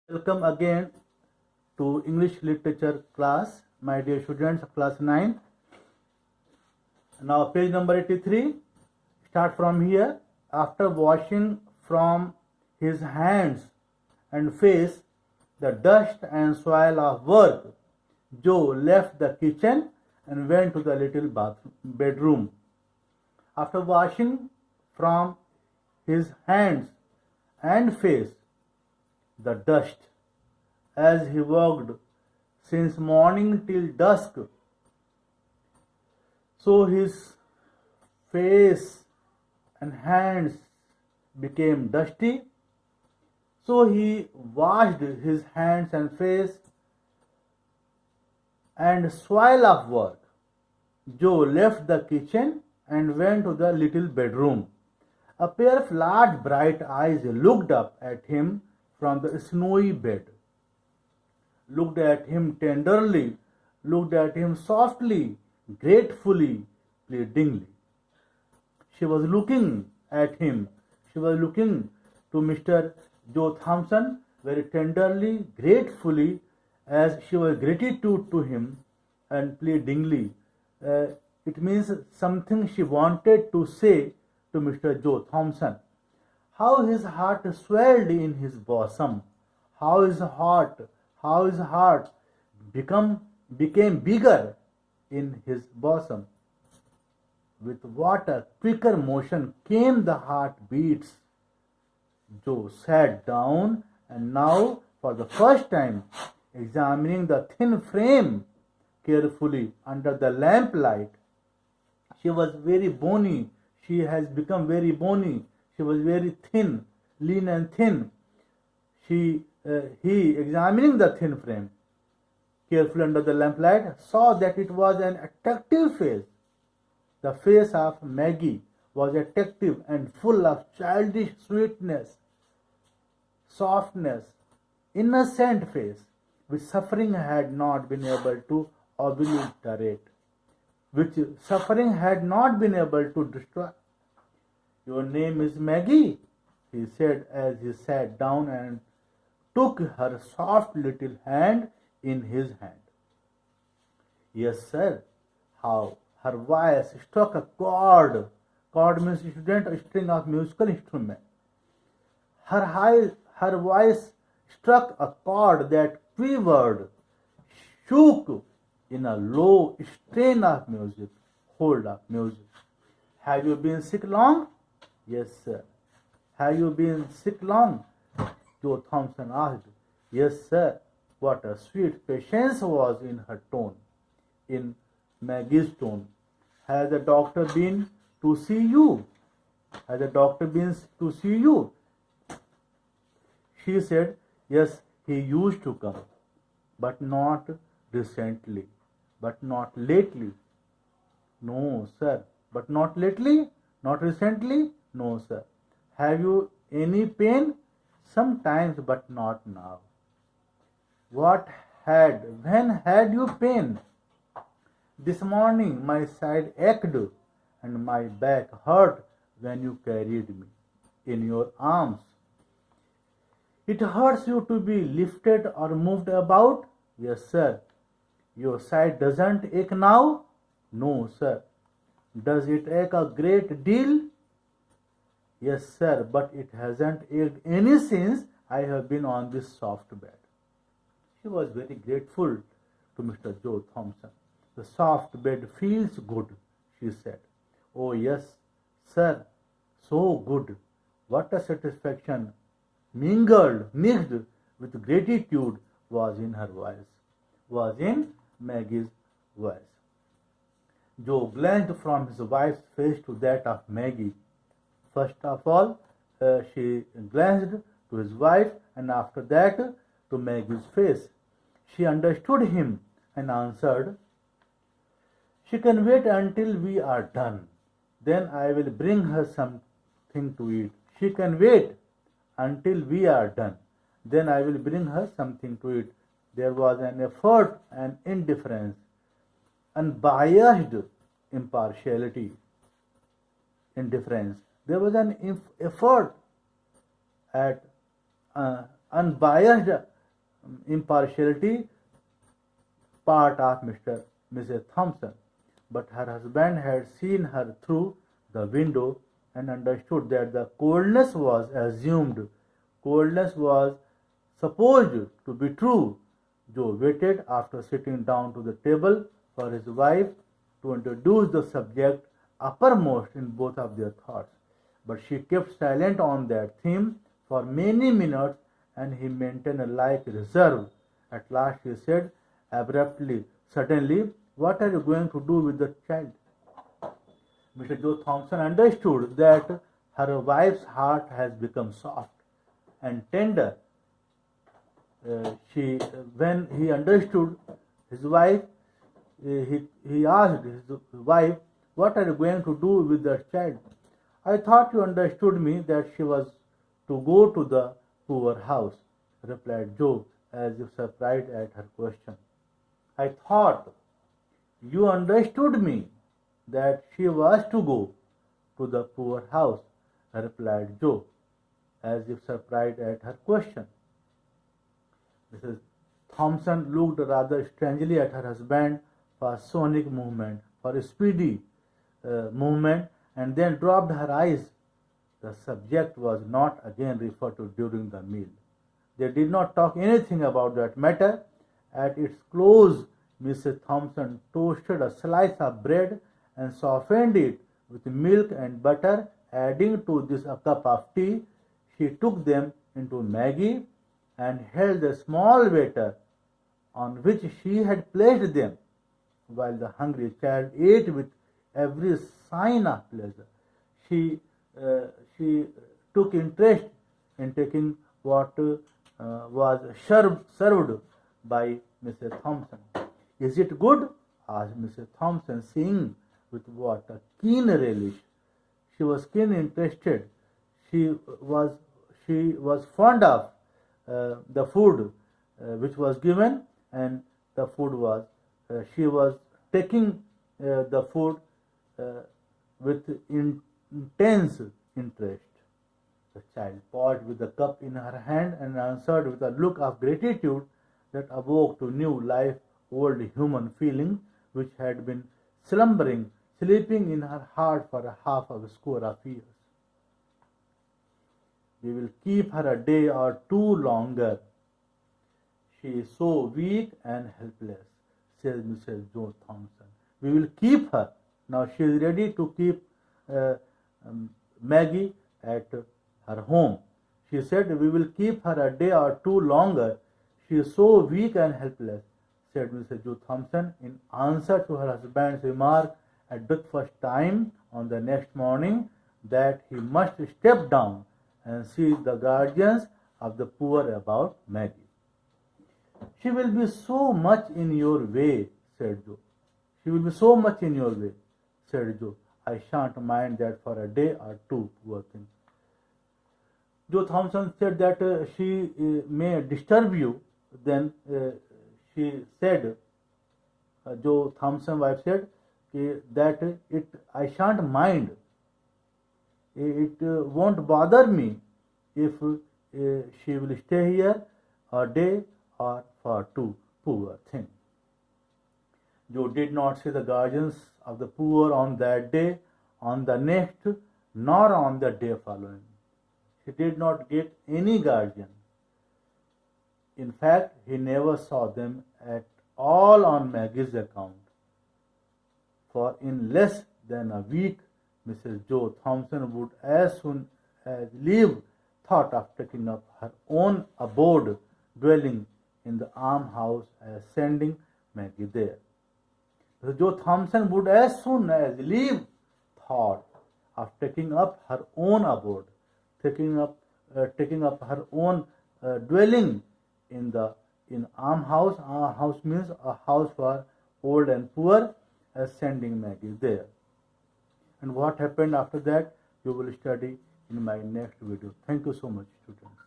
Welcome again to English literature class, my dear students of class 9. Now page number 83, start from here. After washing from his hands and face the dust and soil of work, Joe left the kitchen and went to the little bedroom. After washing from his hands and face the dust as he worked since morning till dusk, so his face and hands became dusty. So he washed his hands and face and soil of work. Joe left the kitchen and went to the little bedroom. A pair of large bright eyes looked up at him from the snowy bed, looked at him tenderly, looked at him softly, gratefully, pleadingly. She was looking at him. She was looking to Mr. Joe Thompson very tenderly, gratefully, as she was gratitude to him and pleadingly. It means something she wanted to say to Mr. Joe Thompson. How his heart swelled in his bosom. How his heart became bigger in his bosom. With what a quicker motion came the heartbeats. Joe sat down and now, for the first time, examining the thin frame carefully under the lamplight. She was very bony. She has become very bony. She was very thin, lean and thin. He, examining the thin frame carefully under the lamplight, saw that it was an attractive face. The face of Maggie was attractive and full of childish sweetness, softness, innocent face, which suffering had not been able to obliterate, which suffering had not been able to destroy. Your name is Maggie, he said as he sat down and took her soft little hand in his hand. Yes, sir. How her voice struck a chord. Chord means student, a string of musical instrument. Her voice struck a chord that quivered, shook in a low strain of music, hold of music. Have you been sick long? Yes, sir. Have you been sick long? Joe Thompson asked. Yes, sir. What a sweet patience was in her tone, in Maggie's tone. Has the doctor been to see you? Has the doctor been to see you? She said, yes, he used to come, but not recently, but not lately. No, sir. But not lately? Not recently? No, sir. Have you any pain? Sometimes, but not now. When had you pain? This morning my side ached and my back hurt when you carried me in your arms. It hurts you to be lifted or moved about? Yes, sir. Your side doesn't ache now? No, sir. Does it ache a great deal? Yes, sir, but it hasn't ached any since I have been on this soft bed. She was very grateful to Mr. Joe Thompson. The soft bed feels good, she said. Oh, yes, sir, so good. What a satisfaction, mixed with gratitude, was in her voice, was in Maggie's voice. Joe glanced from his wife's face to that of Maggie. First of all, she glanced to his wife and after that to Maggie's face. She understood him and answered, she can wait until we are done. Then I will bring her something to eat. She can wait until we are done. Then I will bring her something to eat. There was an effort and indifference, unbiased impartiality, indifference. There was an effort at unbiased impartiality part of Mrs. Thompson, but her husband had seen her through the window and understood that the coldness was assumed. Coldness was supposed to be true. Joe waited after sitting down to the table for his wife to introduce the subject uppermost in both of their thoughts. But she kept silent on that theme for many minutes, and he maintained a like reserve. At last he said abruptly, "Suddenly, what are you going to do with the child?" Mr. Joe Thompson understood that her wife's heart has become soft and tender. When he understood his wife, he asked his wife, "What are you going to do with the child?" "I thought you understood me that she was to go to the poorhouse," replied Joe, as if surprised at her question. "I thought you understood me that she was to go to the poorhouse," replied Joe, as if surprised at her question. Mrs. Thompson looked rather strangely at her husband for a sonic movement, for a speedy movement, and then dropped her eyes. The subject was not again referred to during the meal. They did not talk anything about that matter. At its close, Mrs. Thompson toasted a slice of bread and softened it with milk and butter, adding to this a cup of tea. She took them into Maggie and held the small waiter on which she had placed them, while the hungry child ate with every sign of pleasure. She took interest in taking what was served by Mrs. Thompson. "Is it good?" asked Mrs. Thompson, seeing with what a keen relish. She was keen interested. She was fond of the food which was given, and the food was she was taking the food with intense interest. The child paused with the cup in her hand and answered with a look of gratitude that awoke to new life old human feeling which had been sleeping in her heart for a half of a score of years. "We will keep her a day or two longer. She is so weak and helpless," says Mrs. Joe Thompson. "We will keep her. Now she is ready to keep Maggie at her home." She said, "We will keep her a day or two longer. She is so weak and helpless," said Mrs. Joe Thompson in answer to her husband's remark at breakfast time on the next morning that he must step down and see the guardians of the poor about Maggie. "She will be so much in your way," said Joe. "She will be so much in your way," said Joe. "I shan't mind that for a day or two, poor thing." Joe Thompson said that she may disturb you. Then she said, Joe Thompson's wife said, that I shan't mind. It won't bother me if she will stay here a day or for two, poor thing. Joe did not see the guardians of the poor on that day, on the next, nor on the day following. He did not get any guardian. In fact, he never saw them at all on Maggie's account. For in less than a week, Mrs. Joe Thompson would as soon as leave thought of taking up her own abode dwelling in the almshouse as sending Maggie there. Mrs. Joe Thompson would as soon as leave thought of taking up her own abode, taking up her own dwelling in almshouse. Almshouse means a house for old and poor, as sending Maggie there. And what happened after that, you will study in my next video. Thank you so much, students.